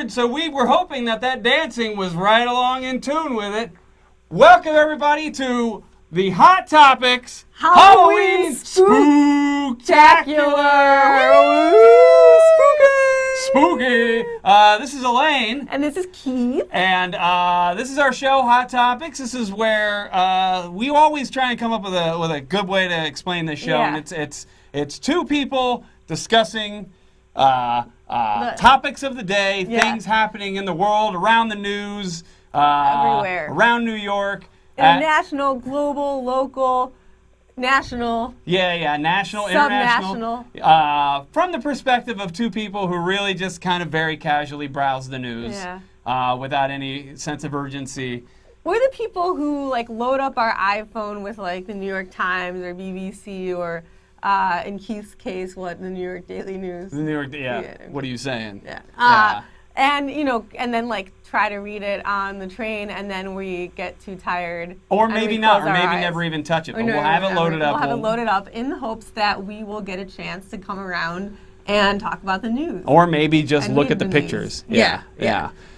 So we were hoping that dancing was right along in tune with it. Welcome everybody to the Hot Topics Halloween Spooktaculaar. Spooky. This is Elaine. And this is Keith. And this is our show, Hot Topics. This is where we always try and come up with a good way to explain this show. Yeah. And it's two people discussing topics of the day, things happening in the world, around the news, everywhere, around New York. International, global, local, national. National, international. From the perspective of two people who really just kind of very casually browse the news without any sense of urgency. We're the people who like load up our iPhone with like the New York Times or BBC or in Keith's case, the New York Daily News. The New York, What are you saying? And and then like try to read it on the train, and then we get too tired. Or maybe not, or maybe never even touch it. But we'll have it loaded up. We'll have it loaded up in the hopes that we will get a chance to come around and talk about the news. Or maybe just look at the pictures. Yeah.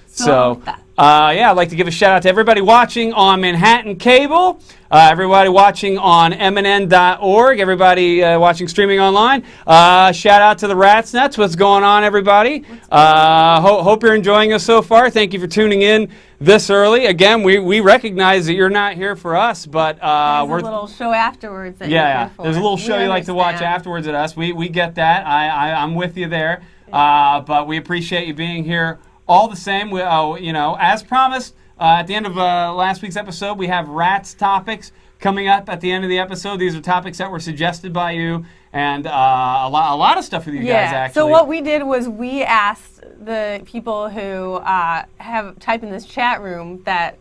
So, I'd like to give a shout out to everybody watching on Manhattan Cable, everybody watching on mnn.org, everybody watching streaming online. Shout out to the Rat's Nuts. What's going on, everybody? Hope you're enjoying us so far. Thank you for tuning in this early. Again, we recognize that you're not here for us, but there's a little show afterwards that you're here for. There's a little show you like to watch afterwards at us. We get that. I'm with you there. But we appreciate you being here. All the same, as promised, at the end of last week's episode, we have Rats topics coming up at the end of the episode. These are topics that were suggested by you, and a lot of stuff with you guys, actually. So what we did was we asked the people who have typed in this chat room that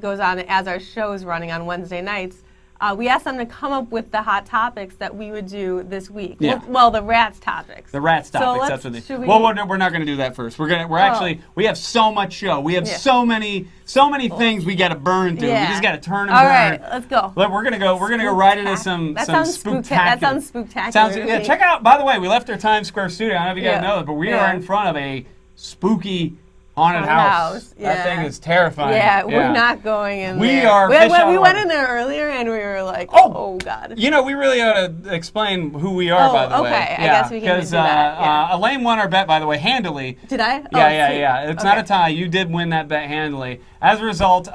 goes on as our show is running on Wednesday nights. We asked them to come up with the hot topics that we would do this week. Yeah. Well, the Rats topics. The Rats topics. That's what they. Well, we're not going to do that first. We have so much show. We have so many things we got to burn through. We just got to turn and burn. All right, let's go. We're gonna go right into some spooktacular. That sounds spectacular. Check out. By the way, we left our Times Square studio. I don't know if you guys know this, but we are in front of a spooky haunted house. That thing is terrifying. We're not going in we there. Are we went in there earlier and we were like, oh God. We really ought to explain who we are, by the way. Okay. I guess we can do that. Elaine won our bet, by the way, handily. Did I? Yeah. It's not a tie. You did win that bet handily. As a result,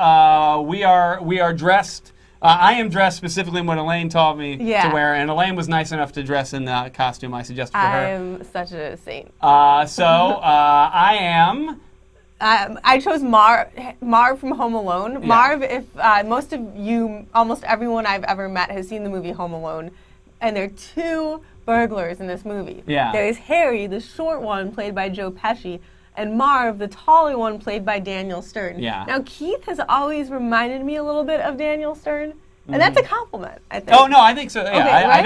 we are dressed. I am dressed specifically in what Elaine taught me to wear, and Elaine was nice enough to dress in the costume I suggested for her. I am such a saint. I am... I chose Marv from Home Alone. Yeah. Marv, if almost everyone I've ever met has seen the movie Home Alone, and there are two burglars in this movie. Yeah. There's Harry, the short one, played by Joe Pesci, and Marv, the taller one, played by Daniel Stern. Yeah. Now, Keith has always reminded me a little bit of Daniel Stern. And that's a compliment, I think. Oh no, I think so. Yeah, okay, right?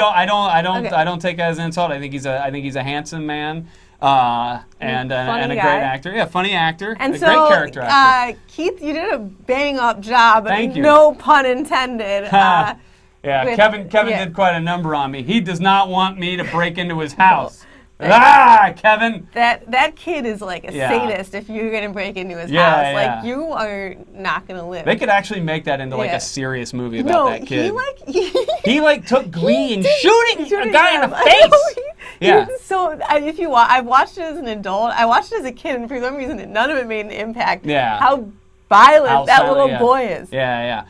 I don't take it as an insult. I think he's a handsome man. And a great actor. Yeah, funny actor. And great character actor. Keith, you did a bang-up job. Thank you. No pun intended. Kevin did quite a number on me. He does not want me to break into his house. Kevin! That kid is like a sadist if you're going to break into his house. Like, you are not going to live. They could actually make that into like a serious movie about that kid. He took glee in shooting a guy in the face! So, I've watched it as an adult. I watched it as a kid, and for some reason, none of it made an impact. Yeah. How violent that little boy is. Anyway.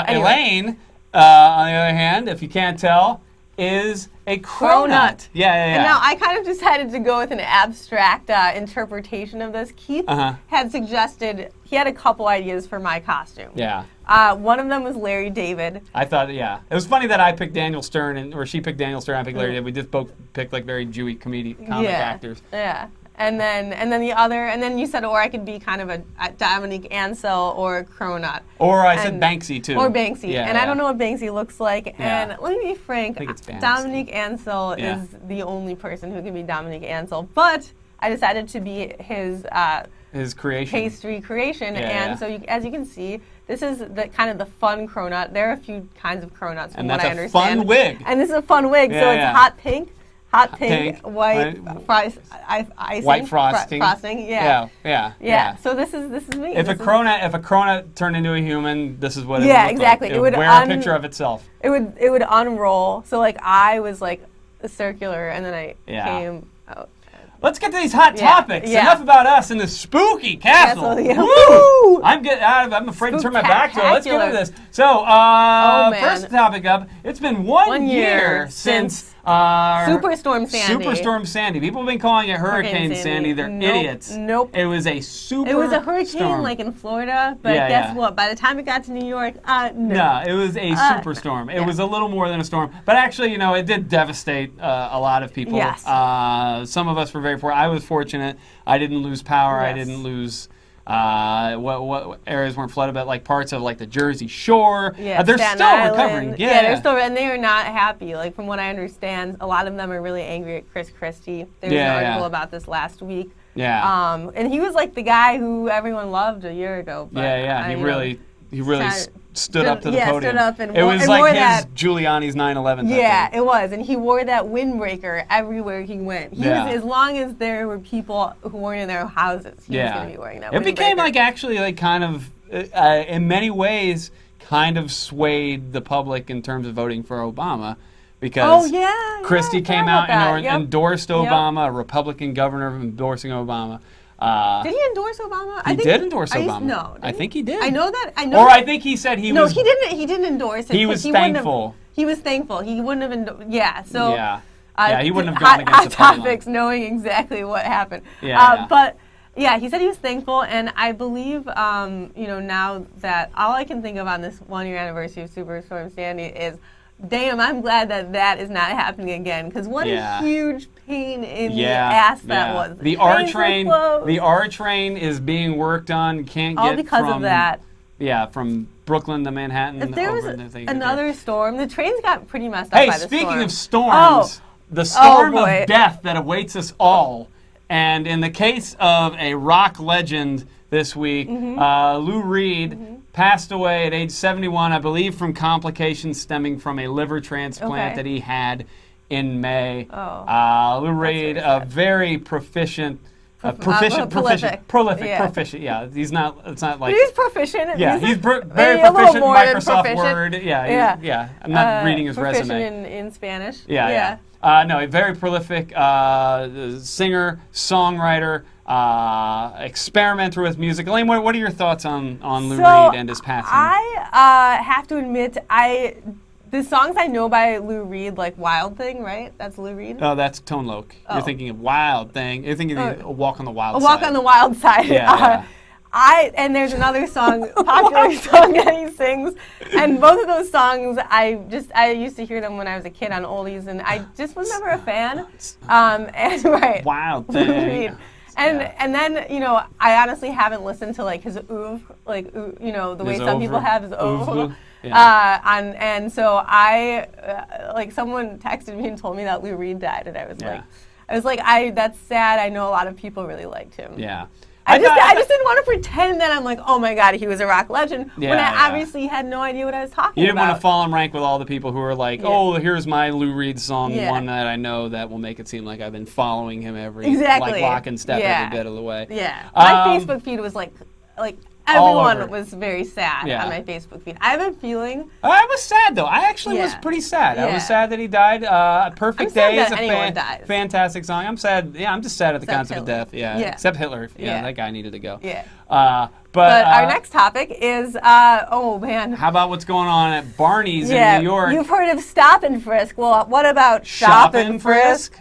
Elaine, on the other hand, if you can't tell, is a cronut. Yeah. And now I kind of decided to go with an abstract interpretation of this. Keith had suggested, he had a couple ideas for my costume. Yeah. One of them was Larry David. I thought, it was funny that I picked Daniel Stern, or she picked Daniel Stern, I picked Larry David. We just both picked like very Jewy comic actors. Yeah. And then the other, and then you said, or I could be kind of a Dominique Ansel or a cronut. Or I said Banksy too. Or Banksy. Yeah, and I don't know what Banksy looks like. Yeah. And let me be frank, I think it's Banksy. Dominique Ansel is the only person who can be Dominique Ansel. But I decided to be his creation. pastry creation. Yeah, and so as you can see, this is the kind of the fun cronut. There are a few kinds of cronuts from what I understand. And that's a fun wig. And this is a fun wig. So it's hot pink, white icing, white frosting. Yeah. So this is me. If a cronut turned into a human, this is what it would look exactly. like. It would wear a picture of itself. It would unroll. So like I was like a circular, and then I came out. Let's get to these hot topics. Enough about us in the spooky castle. Woo! I'm afraid to turn my back to it. Let's get into this. So, first topic up. It's been one year since Superstorm Sandy. Superstorm Sandy. People have been calling it Hurricane Sandy. They're idiots. Nope. It was a super. It was a hurricane like in Florida, but guess what? By the time it got to New York, no. It was a superstorm. It was a little more than a storm, but actually, it did devastate a lot of people. Yes. Some of us were very fortunate. I was fortunate. I didn't lose power. Yes. I didn't lose. What areas weren't flooded, but like parts of like the Jersey Shore, they're Staten still Island. recovering. They're still, and they are not happy. Like from what I understand, a lot of them are really angry at Chris Christie. There was an article about this last week. Yeah. And he was like the guy who everyone loved a year ago. But He really stood up to the podium. Stood up and it was and like wore his that, Giuliani's 9/11. Yeah, it was, and he wore that windbreaker everywhere he went. He was, as long as there were people who weren't in their houses, he was going to be wearing that. It became like actually like kind of in many ways kind of swayed the public in terms of voting for Obama. Because Christie came out and endorsed Obama, a Republican governor endorsing Obama. Did he endorse Obama? He did endorse Obama. No, I think he did. I know that. I think he said he was. No, he didn't. He didn't endorse it. He was thankful. He was thankful. He wouldn't have endorsed. Yeah. So. Yeah, he wouldn't have gone against the Hot Topics, knowing exactly what happened. But yeah, he said he was thankful, and I believe, now that all I can think of on this 1-year anniversary of Superstorm Sandy is, damn, I'm glad that is not happening again. Because what a huge pain in the ass that was. The R train is being worked on. Can't all get because of that. Yeah, from Brooklyn to Manhattan. If there was another storm, the trains got pretty messed up by the storm. Hey, speaking of storms, the storm of death that awaits us all. And in the case of a rock legend this week, Lou Reed passed away at age 71, I believe, from complications stemming from a liver transplant that he had in May. Lou Reed, a very proficient. Prolific. Yeah, he's not. It's not like he's proficient. Yeah, he's very proficient in Microsoft Word. Yeah. I'm not reading his resume. Proficient in Spanish. Yeah. No, a very prolific singer, songwriter, experimenter with music. Elaine, what are your thoughts on Lou Reed and his passing? I have to admit, the songs I know by Lou Reed, like Wild Thing, right? That's Lou Reed? Oh, that's Tone Loc. You're thinking of Wild Thing. You're thinking of A Walk on the Wild Side. A Walk on the Wild Side. And there's another song, popular song that he sings, and both of those songs, I used to hear them when I was a kid on oldies, and I just was never a fan. Wild Thing. And then, I honestly haven't listened to like his oeuvre, like, the way some people have his oeuvre. And so someone texted me and told me that Lou Reed died, and I was like, that's sad. I know a lot of people really liked him. Yeah. I just didn't want to pretend that I'm like, oh my God, he was a rock legend, when I obviously had no idea what I was talking about. You didn't want to fall in rank with all the people who are like, oh, here's my Lou Reed song, one that I know that will make it seem like I've been following him every like lock and step every bit of the way. Yeah. My Facebook feed was like everyone was very sad on my Facebook feed. I have a feeling. I was sad though. I actually was pretty sad. I was sad that he died. Perfect Day is a fantastic song. I'm sad. Yeah, I'm just sad at the concept of death. Yeah. Except Hitler. Yeah, that guy needed to go. Yeah. But our next topic is, oh man. How about what's going on at Barney's in New York? You've heard of Stop and Frisk. Well, what about Shop and Frisk?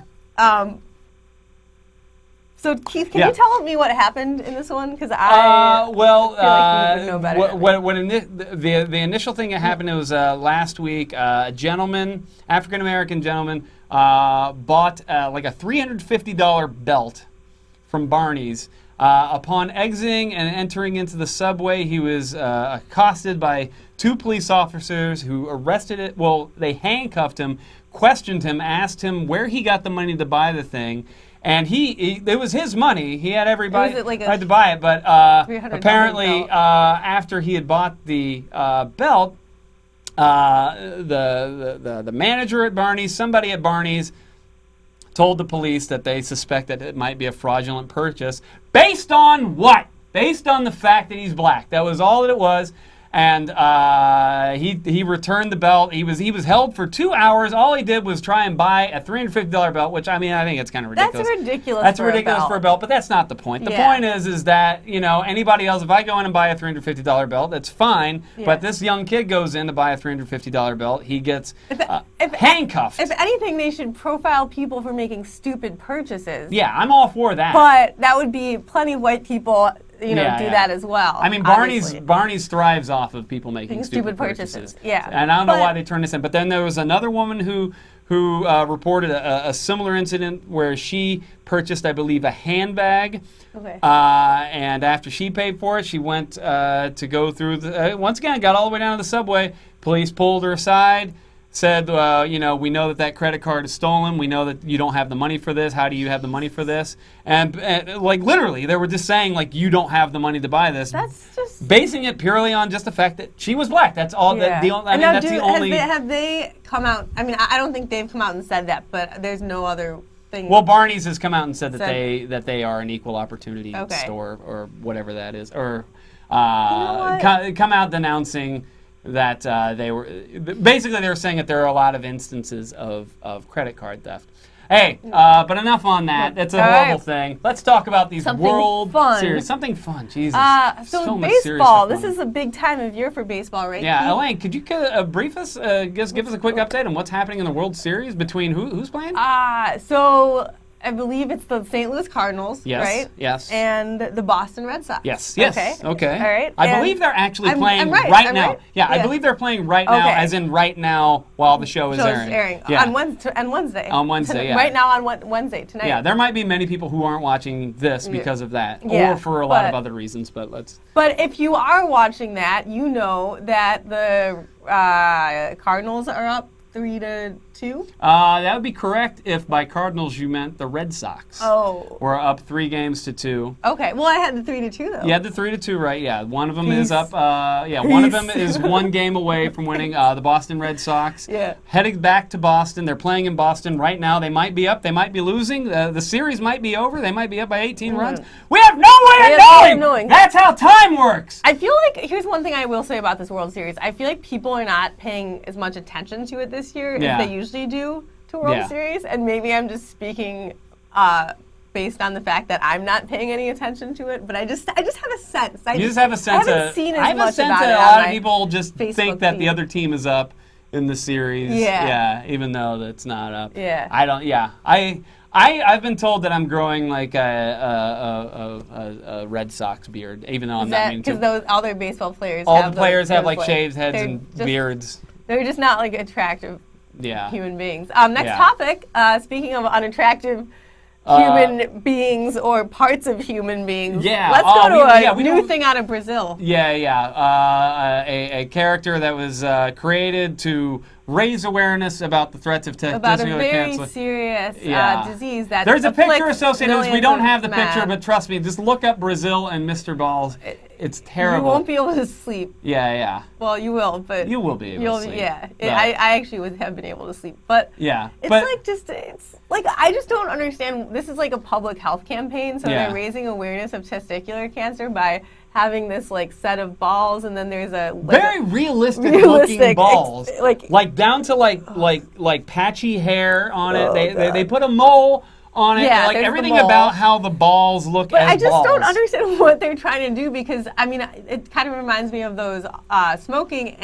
So Keith, can you tell me what happened in this one? Because I feel like you know better. The initial thing that happened, it was last week. A gentleman, African American gentleman, bought like a $350 belt from Barney's. Upon exiting and entering into the subway, he was accosted by 2 police officers who arrested it. Well, they handcuffed him, questioned him, asked him where he got the money to buy the thing. And it was his money. He had everybody right to buy it. But apparently, after he had bought the belt, the manager at Barney's, somebody at Barney's, told the police that they suspect that it might be a fraudulent purchase. Based on what? Based on the fact that he's black. That was all that it was. And he returned the belt. He was held for 2 hours. All he did was try and buy a $350 belt, which, I mean, I think it's kind of ridiculous. That's ridiculous. That's ridiculous for a belt, but that's not the point. The point is that, you know, anybody else, if I go in and buy a $350 belt, that's fine. But this young kid goes in to buy a $350 belt, he gets handcuffed. If anything, they should profile people for making stupid purchases. Yeah, I'm all for that. But that would be plenty of white people, do that as well. I mean, Barney's thrives off of people making stupid purchases. Yeah. And I don't know why they turned this in. But then there was another woman who reported a similar incident where she purchased, I believe, a handbag. Okay. And after she paid for it, she went to go through once again, got all the way down to the subway. Police pulled her aside. Said, we know that credit card is stolen. We know that you don't have the money for this. How do you have the money for this? And like literally, they were just saying like you don't have the money to buy this. That's just basing it purely on just the fact that she was black. That's all. Yeah. That's the only. Have they come out? I mean, I don't think they've come out and said that, but there's no other thing. Well, Barney's has come out and said that they are an equal opportunity store or whatever that is, or come out denouncing that they were saying that there are a lot of instances of credit card theft. Hey, but enough on that. That's a horrible thing. Let's talk about these World Series. Something fun. Jesus. So baseball. This is a big time of year for baseball, right? Yeah, Elaine, could you brief us, give us a quick update on what's happening in the World Series between who's playing? So I believe it's the St. Louis Cardinals, right? Yes. And the Boston Red Sox. Yes. Okay. All right. I believe they're actually playing right now. Right? Yeah, I believe they're playing right now, as in right now while the show is airing. Yeah. On Wednesday. On Wednesday, Right now on Wednesday, tonight. Yeah, there might be many people who aren't watching this because of that, or for a lot of other reasons, but let's... But if you are watching that, you know that the Cardinals are up 3-2? That would be correct if by Cardinals you meant the Red Sox. Oh. We're up 3-2. Okay. Well, I had the 3-2 though. You had the 3-2, right? Yeah. One of them is up. One of them is one game away from winning. The Boston Red Sox. Yeah. Heading back to Boston. They're playing in Boston right now. They might be up. They might be losing. The series might be over. They might be up by 18 runs. We have no way of knowing. That's how time works. I feel like here's one thing I will say about this World Series. I feel like people are not paying as much attention to it this year as they usually do to World Series, and maybe I'm just speaking based on the fact that I'm not paying any attention to it, but I just have a sense. You just have a sense. I haven't seen as much about it. A lot of people just Facebook think that feed. the other team is up in the series. Yeah. Even though that's not up. Yeah. I don't. Yeah. I've been told that I'm growing like a Red Sox beard, even though I'm not meaning to. Because all their baseball players have like shaved heads and beards. They're just not like attractive human beings. Next topic, speaking of unattractive human beings or parts of human beings, let's go to a new thing out of Brazil. A character that was created to raise awareness about the threats of testicular cancer. About a very serious disease that there's a picture associated with this. We don't have the men. picture, but trust me, just look up Brazil and Mr. Balls. It's terrible. You won't be able to sleep. Yeah. Well, you will, but you will be able to sleep. Yeah, I actually have been able to sleep, but it's like I just don't understand. This is like a public health campaign, so they're raising awareness of testicular cancer by having this like set of balls, and then there's a very realistic looking balls, like down to like patchy hair on it. They put a mole on it, like everything about how the balls look as balls. But I just don't understand what they're trying to do, because I mean it kind of reminds me of those anti-smoking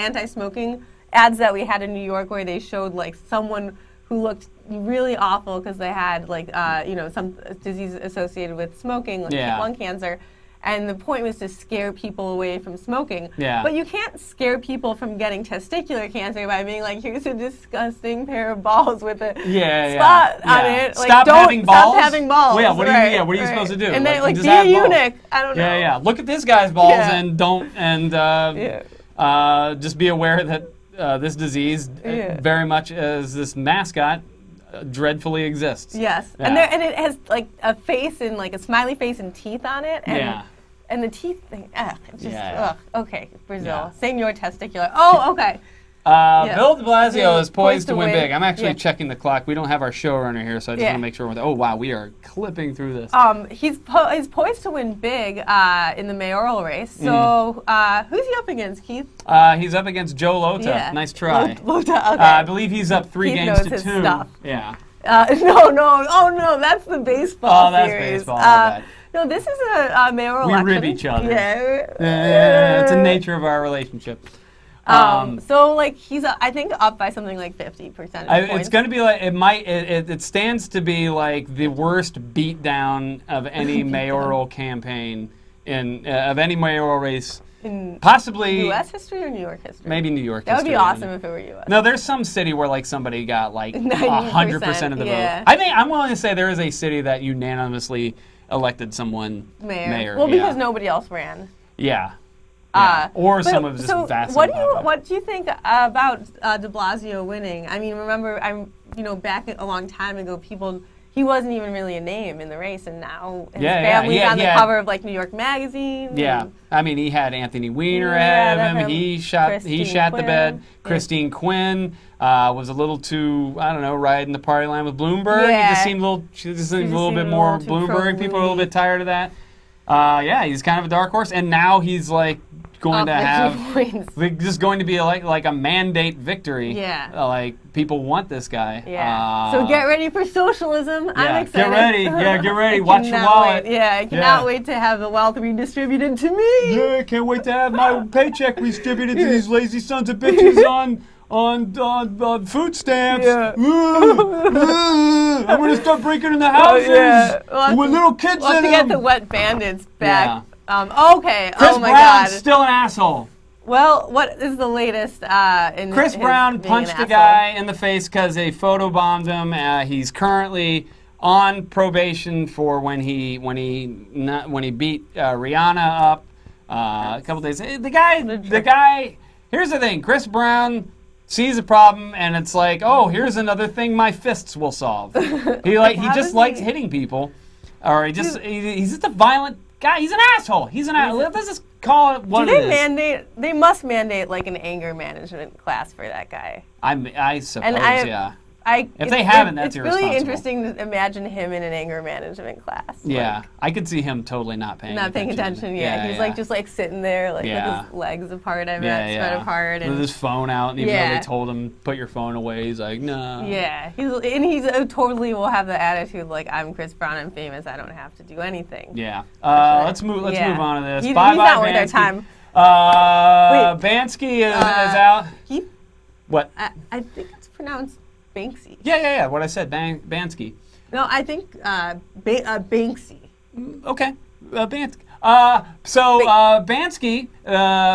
ads that we had in New York, where they showed like someone who looked really awful because they had like some disease associated with smoking, like lung cancer. And the point was to scare people away from smoking. Yeah. But you can't scare people from getting testicular cancer by being like, here's a disgusting pair of balls with a spot on it. Like, Stop having balls? Stop having balls. Well, what are you supposed to do? And then, like just be a have balls. eunuch. I don't know. Yeah. Look at this guy's balls and don't, and just be aware that this disease, very much as this mascot, dreadfully exists. Yes. Yeah. And it has like a face and like a smiley face and teeth on it. And And the teeth thing, okay, Brazil. Yeah. Senor Testicular. Oh, okay. Bill de Blasio is poised to win big. I'm actually checking the clock. We don't have our showrunner here, so I just want to make sure. Oh, wow, we are clipping through this. He's poised to win big in the mayoral race. So who's he up against, Keith? He's up against Joe Lota. Yeah. Nice try. Lota, okay. I believe he's up 3 Keith games knows to his 2. Stuff. Yeah. No, that's the baseball Oh, that's series. baseball. My bad. No, this is a mayoral election. We rib each other. Yeah. It's the nature of our relationship. So like he's I think up by something like 50%. It's going to be like it stands to be like the worst beatdown of any mayoral campaign of any mayoral race. In possibly U.S. history or New York history? Maybe New York history. That would be awesome maybe. if it were U.S. No, there's some city where like somebody got like 100% of the vote. I'm willing to say there is a city that unanimously elected someone mayor. Well, because nobody else ran. Yeah. Or some of just vast. What do you think about de Blasio winning? I mean, remember, back a long time ago, he wasn't even really a name in the race, and now his family's on the cover of like New York Magazine. Yeah, I mean, he had Anthony Weiner ahead of him. He shot the bed. Christine Quinn was a little too, I don't know, riding the party line with Bloomberg. Yeah. She just seemed a little bit more Bloomberg. People are a little bit tired of that. He's kind of a dark horse, and now he's like going to have just going to be like a mandate victory. Yeah. Like people want this guy. Yeah. So get ready for socialism. Yeah. I'm excited. Get ready. Yeah, get ready. Watch your wallet. I cannot wait to have the wealth redistributed to me. Yeah, I can't wait to have my paycheck redistributed to these lazy sons of bitches on food stamps. Yeah. I'm going to start breaking in the houses with little kids in them. We'll have to get the wet bandits back. Yeah. Okay. Chris Brown's still an asshole. Well, what is the latest in Chris Brown punched a guy in the face because they photobombed him. He's currently on probation for when he beat Rihanna up a couple days. The guy. Here's the thing. Chris Brown sees a problem and it's like, oh, here's another thing my fists will solve. He just likes hitting people, or he's just a violent guy. He's an asshole. Let's just call it what it is. They must mandate like an anger management class for that guy. I suppose, yeah. If they haven't, that's irresponsible. It's really interesting to imagine him in an anger management class. Yeah, I could see him totally not paying attention. Yeah, he's just like sitting there, like with his legs apart, spread apart, and with his phone out. And even though they told him put your phone away, he's like, no. Yeah, he's totally will have the attitude like, I'm Chris Brown, I'm famous, I don't have to do anything. Yeah. Let's move on to this. He's Bye not worth Bansky. our time. Bansky is out. What? I think it's pronounced Banksy. Yeah. What I said, Bansky. No, I think Banksy. Okay, Bansky. Bansky,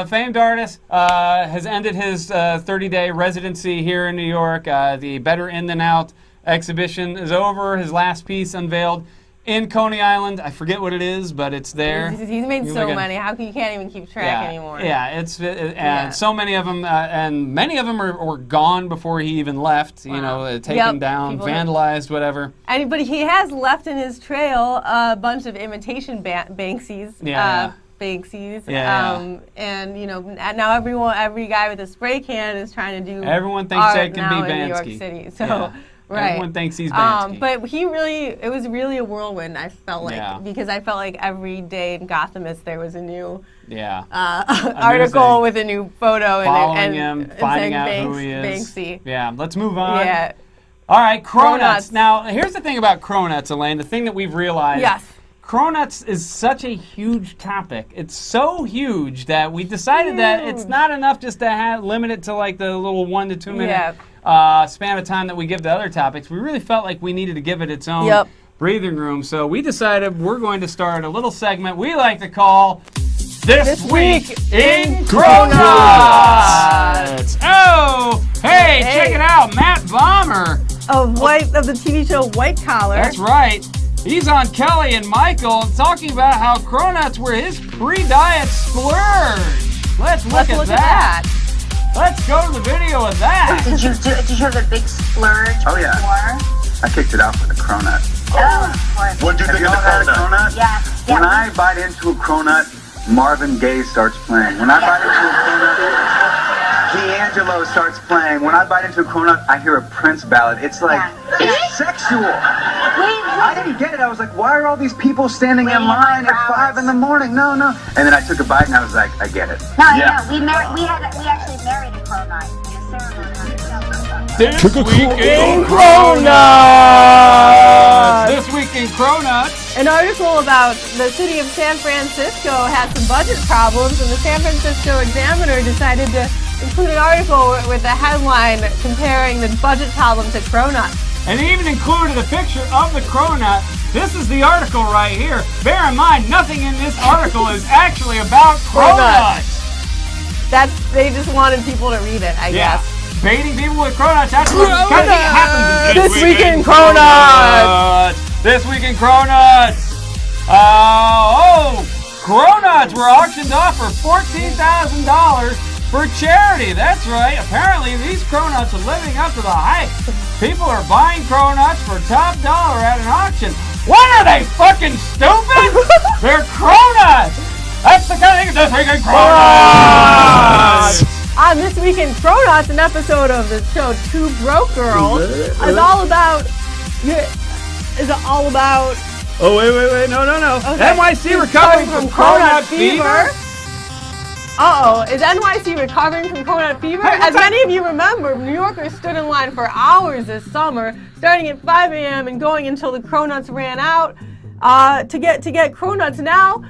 famed artist, has ended his 30-day residency here in New York. The Better In Than Out exhibition is over. His last piece unveiled in Coney Island. I forget what it is, but it's there. He's made so many. You can't even keep track anymore. Yeah, so many of them, and many of them were gone before he even left. Wow. Taken down, vandalized, whatever. But he has left in his trail a bunch of imitation Banksies. Banksies. And now every guy with a spray can is trying to do. Everyone thinks they can be Bansky in New York City. So. Right. Everyone thinks he's Bansky. But it was really a whirlwind, I felt like. Because I felt like every day in Gothamist there was a new article with a new photo. Following him, finding out who he is. Banksy. Yeah, let's move on. Yeah. All right, cronuts. Now, here's the thing about cronuts, Elaine. The thing that we've realized. Yes. Cronuts is such a huge topic. It's so huge that we decided that it's not enough just to limit it to like the little 1 to 2 minute span of time that we give to other topics. We really felt like we needed to give it its own breathing room. So we decided we're going to start a little segment we like to call This Week in Cronuts. Oh, hey, check it out. Matt Bomber of the TV show White Collar. That's right. He's on Kelly and Michael talking about how cronuts were his pre-diet splurge. Let's look at that. Let's go to the video of that. Did you have a big splurge before? I kicked it out with a cronut. Oh, What do you think of the cronut? Yeah. When I bite into a cronut, Marvin Gaye starts playing. When I bite into a cronut, D'Angelo starts playing. When I bite into a cronut, I hear a Prince ballad. It's like, it's sexual. I didn't get it. I was like, why are all these people standing in line at 5 in the morning? No. And then I took a bite and I was like, I get it. No. We actually married a cronut. This Week in Cronuts! This Week in Cronuts. An article about the city of San Francisco had some budget problems, and the San Francisco Examiner decided to include an article with a headline comparing the budget problem to cronuts. And they even included a picture of the cronut. This is the article right here. Bear in mind, nothing in this article is actually about cronuts. They just wanted people to read it, I guess. Baiting people with cronuts. That's what kind of happens. This Week in Cronuts. This Week in Cronuts. Cronuts were auctioned off for $14,000 for charity. That's right. Apparently, these cronuts are living up to the hype. People are buying cronuts for top dollar at an auction. What are they, fucking stupid? They're cronuts. That's the kind of thing. This Week in Cronuts. On This Week in Cronuts, an episode of the show Two Broke Girls is all about. Oh, wait. No. Okay. NYC recovering from cronut fever. Is NYC recovering from cronut fever? As many of you remember, New Yorkers stood in line for hours this summer, starting at 5 a.m. and going until the cronuts ran out. To get cronuts now,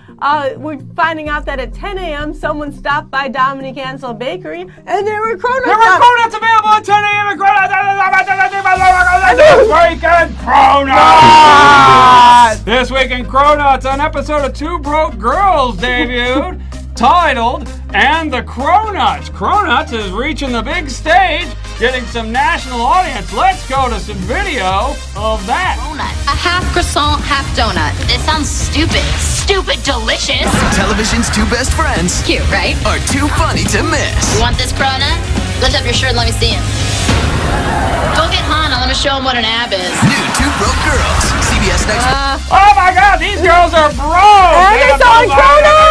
we're finding out that at 10 a.m. someone stopped by Dominique Ansel Bakery and there were cronuts. There were cronuts available at 10 a.m. This Week in Cronuts. This Week in Cronuts, an episode of Two Broke Girls debuted, titled "And the Cronuts." Cronuts is reaching the big stage, getting some national audience. Let's go to some video of that. A half croissant, half donut. It sounds stupid. Stupid delicious. Television's two best friends Cute, right? are too funny to miss. You want this cronut? Lift up your shirt and let me see him. Go get Han and let me show him what an ab is. New Two Broke Girls. CBS next week. Oh my God, these girls are broke. And they're selling cronuts!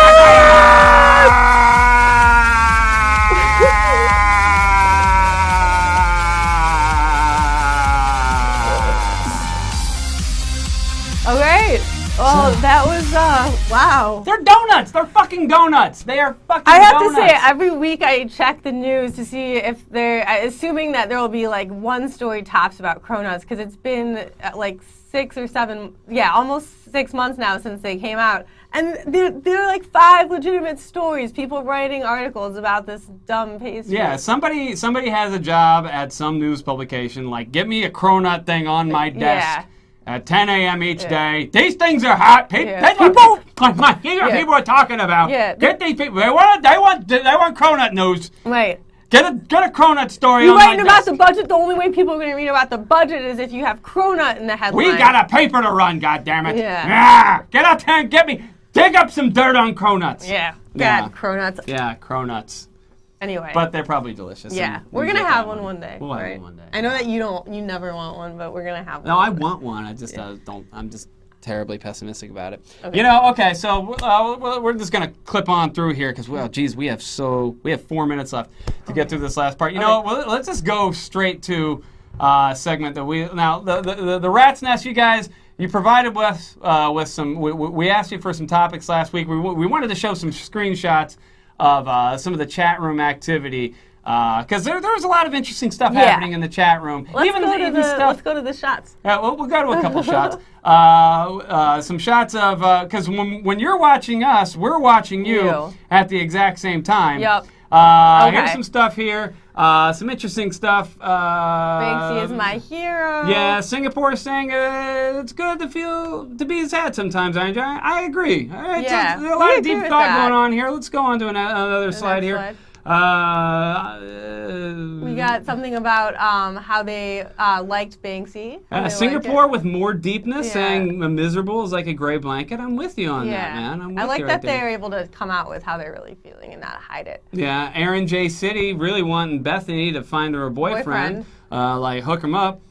Okay. Oh, that was, wow. They're donuts. They're fucking donuts. They are fucking I have donuts. to say, every week I check the news to see if they're, assuming that there will be like one story tops about cronuts, because it's been like 6 or 7, almost 6 months now since they came out. And there are like 5 legitimate stories, people writing articles about this dumb pastry. Yeah, somebody has a job at some news publication, like, get me a cronut thing on my desk. At 10 a.m. each day. These things are hot. These are people are talking about. Yeah. Get these people. They want cronut news. Right. Get a cronut story You're on my writing about desk. the budget. The only way people are going to read about the budget is if you have cronut in the headline. We got a paper to run, goddammit. Yeah. Get out there and dig up some dirt on cronuts. Yeah. Yeah. God, cronuts. Yeah, cronuts. Anyway. But they're probably delicious. Yeah, and we're we gonna get have that one day. We'll have right? one one day. I know that you never want one, but we're gonna have one. No, I want one. I just don't. I'm just terribly pessimistic about it. Okay. You know. Okay, so we're just gonna clip on through here because, well, geez, we have 4 minutes left to get through this last part. You know, let's just go straight to segment that the rat's nest. You guys, you provided with some. We asked you for some topics last week. We wanted to show some screenshots of some of the chat room activity. Because there was a lot of interesting stuff happening in the chat room. Let's go to the shots. We'll go to a couple shots. Some shots of, because when you're watching us, we're watching you at the exact same time. Yep. Here's some stuff here. Some interesting stuff. Banksy is my hero. Yeah, Singapore is saying it's good to be sad sometimes. I agree. All right, Yeah, so there's a lot of agree deep with thought that. going on here. Let's go on to another slide here. Slide. We got something about how they liked Banksy. How they Singapore liked with more deepness, Yeah. saying miserable is like a gray blanket. I'm with you on that, man. I'm with I like you that right there. they're able to come out with how they're really feeling and not hide it. Yeah, Aaron J. City really wanting Bethany to find her a boyfriend. Like hook him up.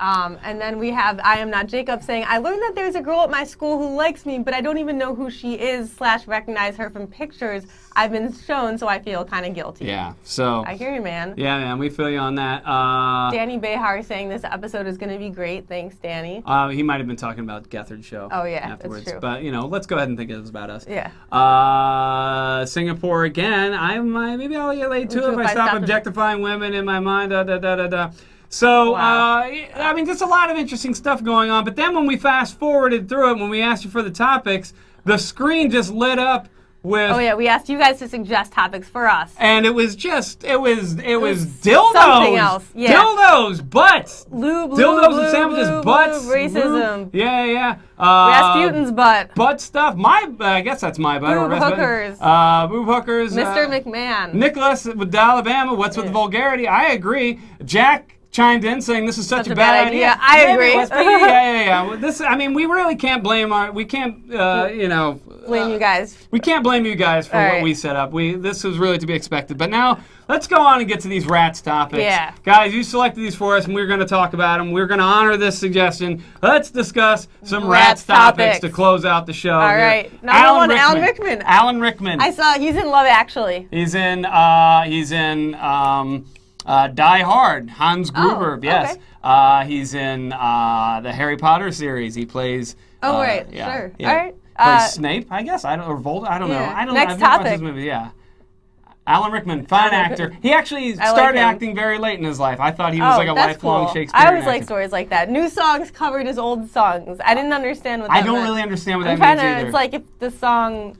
And then we have I Am Not Jacob saying, I learned that there's a girl at my school who likes me, but I don't even know who she is / recognize her from pictures I've been shown, so I feel kind of guilty. Yeah, so. I hear you, man. Yeah, man, we feel you on that. Danny Behar saying this episode is going to be great. Thanks, Danny. He might have been talking about Gethard's show. Oh, yeah, afterwards. that's true. But, let's go ahead and think it was about us. Yeah. Singapore again. Maybe I'll get laid too if I stop objectifying women in my mind. So, I mean, just a lot of interesting stuff going on. But then when we fast forwarded through it, when we asked you for the topics, the screen just lit up with. Oh yeah, we asked you guys to suggest topics for us. And it was dildos. Something else. Yeah. Dildos, butts. Lube, dildos lube, and sandwiches, lube, butts. lube, racism. Lube. Yeah. Rasputin's butt. Butt stuff. I guess that's my butt. Boob hookers. Boob hookers. Mr. McMahon. Nicholas with Alabama. What's with the vulgarity? I agree. Jack chimed in saying this is such a bad idea. I agree. Yeah. Well, we really can't blame blame you guys. We can't blame you guys for what we set up. This was really to be expected. But now let's go on and get to these rats topics. Yeah. Guys, you selected these for us, and we're going to talk about them. We're going to honor this suggestion. Let's discuss some rats topics to close out the show. All right. Number one, Alan Rickman. Alan Rickman. I saw he's in Love Actually. He's in Die Hard, Hans Gruber, yes. Okay. He's in the Harry Potter series. He plays. Sure. All right. Plays Snape, I guess. I don't know. Yeah. I don't Next know. I've never watched topic. this movie. Yeah. Alan Rickman, fine actor. He actually started acting very late in his life. I thought he was like a lifelong Shakespeare. I always like stories like that. New songs covered as old songs. I didn't understand what that meant. I don't really understand what that means either. It's like if the song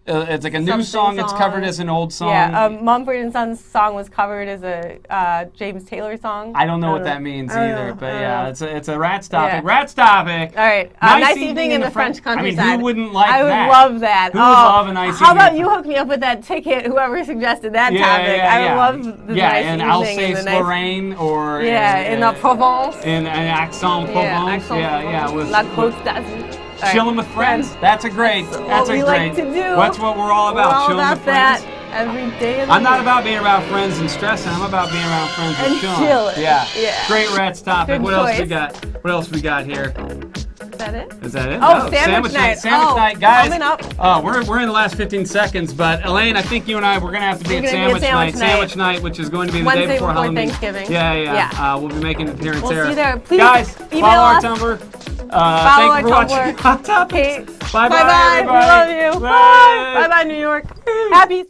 it's like a new song that's covered as an old song. Yeah, Mumford & Sons song was covered as a James Taylor song. I don't know what that means either, but yeah, it's a rats topic. Yeah. Rats topic. All right, nice evening in the French countryside. I mean, who wouldn't like that? I would love that. Who would love a nice evening? How about you hook me up with that ticket, whoever suggested that topic? I would love the nice evening. Yeah, in Alsace-Lorraine or in the Provence. In Aix-en-Provence. Yeah. With La Côte d'Azur. Chilling with friends. That's a great. That's what we like to do. That's what we're all about. We're all chilling about with friends. That every day of the I'm not week. about being around friends and stressing. I'm about being around friends and chilling. Yeah. Great rats topic. Good What choice. else we got? What else we got here? Is that it? Is that it? Oh, sandwich night. Sandwich night, guys. Coming up. We're in the last 15 seconds, but Elaine, I think you and I we're gonna have to be at sandwich night. Sandwich night, which is going to be the Wednesday day before Halloween. Thanksgiving. Yeah. We'll be making an appearance We'll there. see you there. Please guys, email follow our us. Tumblr. Follow Thank you for our watching Tumblr. Hot Topics. Okay. Bye, Bye. We love you. Bye. Bye, New York. Happy.